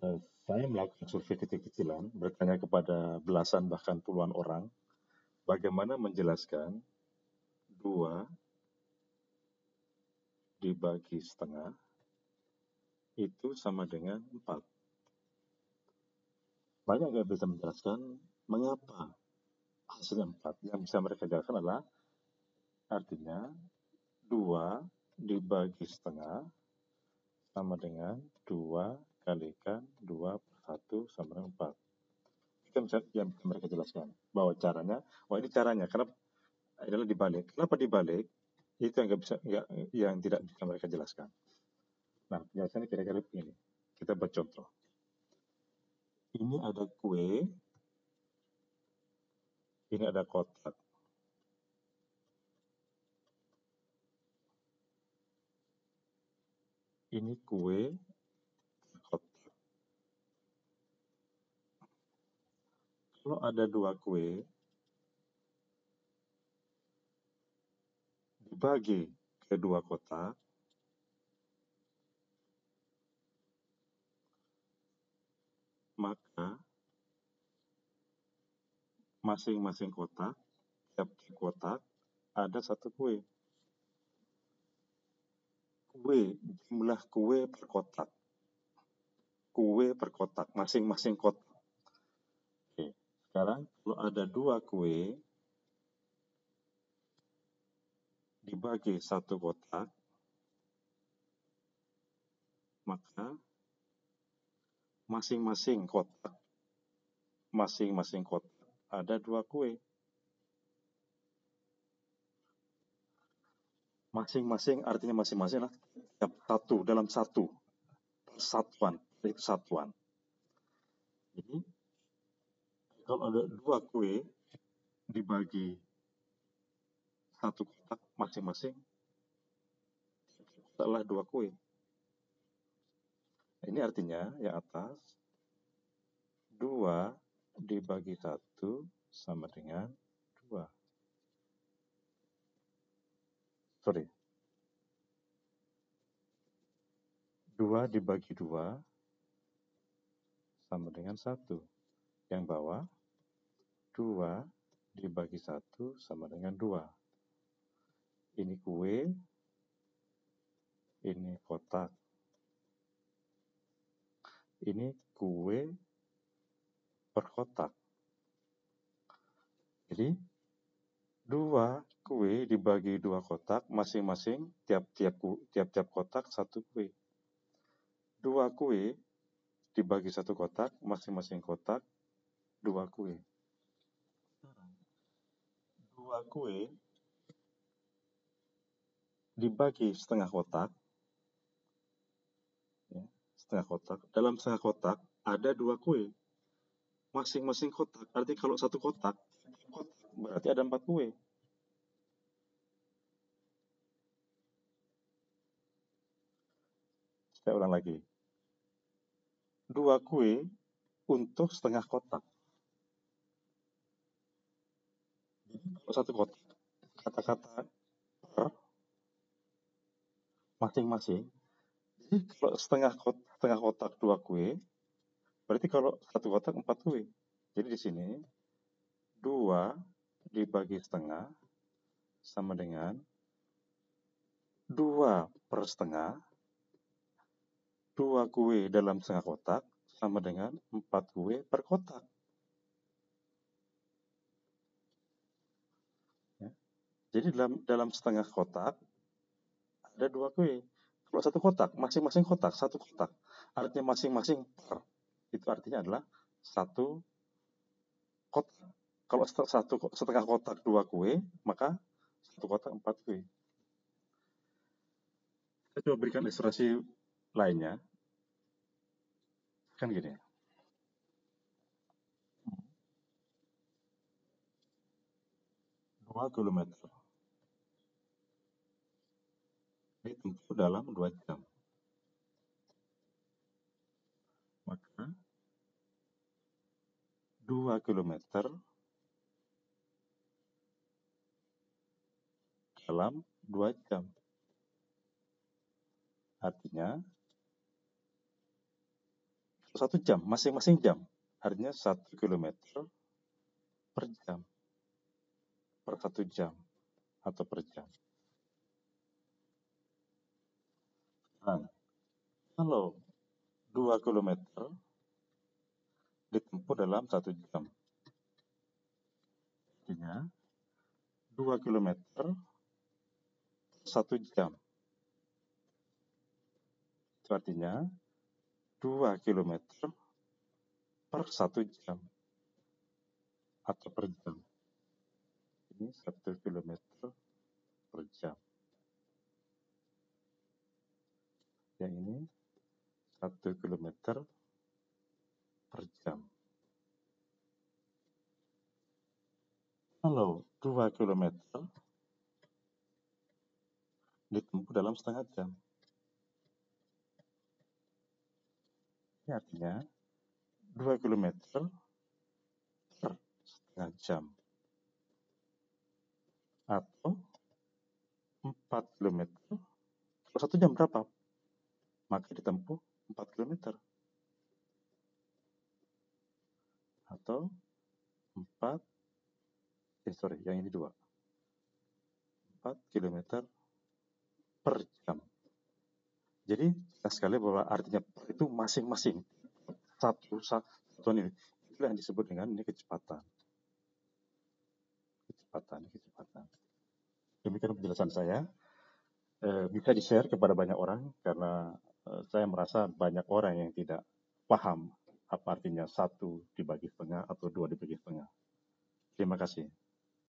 Saya melakukan survei kecil-kecilan, bertanya kepada belasan bahkan puluhan orang, bagaimana menjelaskan 2 dibagi setengah itu sama dengan 4. Banyak yang bisa menjelaskan mengapa hasilnya 4. Yang bisa mereka jelaskan adalah artinya 2 dibagi setengah sama dengan 2 kalikan 2 per 1 sama dengan 4. Itu yang bisa mereka jelaskan. Bahwa caranya, ini caranya, kenapa adalah dibalik. Kenapa dibalik? Itu yang tidak bisa mereka jelaskan. Nah, penjelasannya kira-kira begini. Kita buat contoh. Ini ada kue, ini ada kotak. Ini kue, kotak. Kalau ada 2 kue, dibagi ke 2 kotak, maka masing-masing kotak, tiap kotak ada 1 kue. Jumlah kue per kotak. Kue per kotak, masing-masing kotak. Oke, sekarang kalau ada 2 kue dibagi 1 kotak, maka masing-masing kotak ada 2 kue. Masing-masing artinya masing-masing lah satu dalam satu persatuan, itu satuan. Jadi kalau ada 2 kue dibagi 1 kotak, masing-masing adalah 2 kue. Ini artinya yang atas 2 dibagi 1 sama dengan 2. Sorry. 2 dibagi 2 sama dengan 1. Yang bawah 2 dibagi 1 sama dengan 2. Ini kue, ini kotak. Ini kue per kotak. Jadi 2 kue dibagi 2 kotak, masing-masing tiap kotak 1 kue. 2 kue dibagi 1 kotak, masing-masing kotak 2 kue. 2 kue dibagi setengah kotak, ya, setengah kotak. Dalam setengah kotak ada 2 kue. Masing-masing kotak, artinya kalau 1 kotak berarti ada 4 kue. Saya ulang lagi. 2 kue untuk setengah kotak. Kalau 1 kotak, kata-kata per masing-masing. Jadi kalau setengah kotak 2 kue, berarti kalau 1 kotak 4 kue. Jadi di sini 2 dibagi setengah sama dengan 2 per setengah. 2 kue dalam setengah kotak sama dengan 4 kue per kotak. Ya. Jadi dalam setengah kotak ada 2 kue. Kalau 1 kotak, masing-masing kotak 1 kotak. Artinya masing-masing per. Itu artinya adalah 1 kotak. Kalau setengah kotak 2 kue, maka 1 kotak 4 kue. Saya coba berikan ilustrasi lainnya. Kan gini. Dua kilometer ditempuh dalam 2 jam. Maka 2 kilometer dalam 2 jam. Artinya 1 1 jam, masing-masing jam. Artinya 1 kilometer per jam, per 1 jam, atau per jam. Nah, kalau 2 kilometer ditempuh dalam 1 jam. Artinya 2 kilometer 1 jam. Itu artinya 2 kilometer per 1 jam. Atau per jam. Ini 1 kilometer per jam. Yang ini 1 kilometer per jam. Kalau 2 kilometer ditempuh dalam setengah jam. Ini artinya 2 kilometer per setengah jam. Atau 4 kilometer. Kalau 1 jam berapa? Maka ditempuh 4 kilometer. Atau 4, yang ini 2. 4 kilometer per jam. Jadi jelas sekali bahwa artinya per itu masing-masing satuan ini. Itulah yang disebut dengan ini kecepatan. Kecepatan. Demikian penjelasan saya. Bisa di-share kepada banyak orang karena saya merasa banyak orang yang tidak paham apa artinya 1 dibagi setengah atau 2 dibagi setengah. Terima kasih.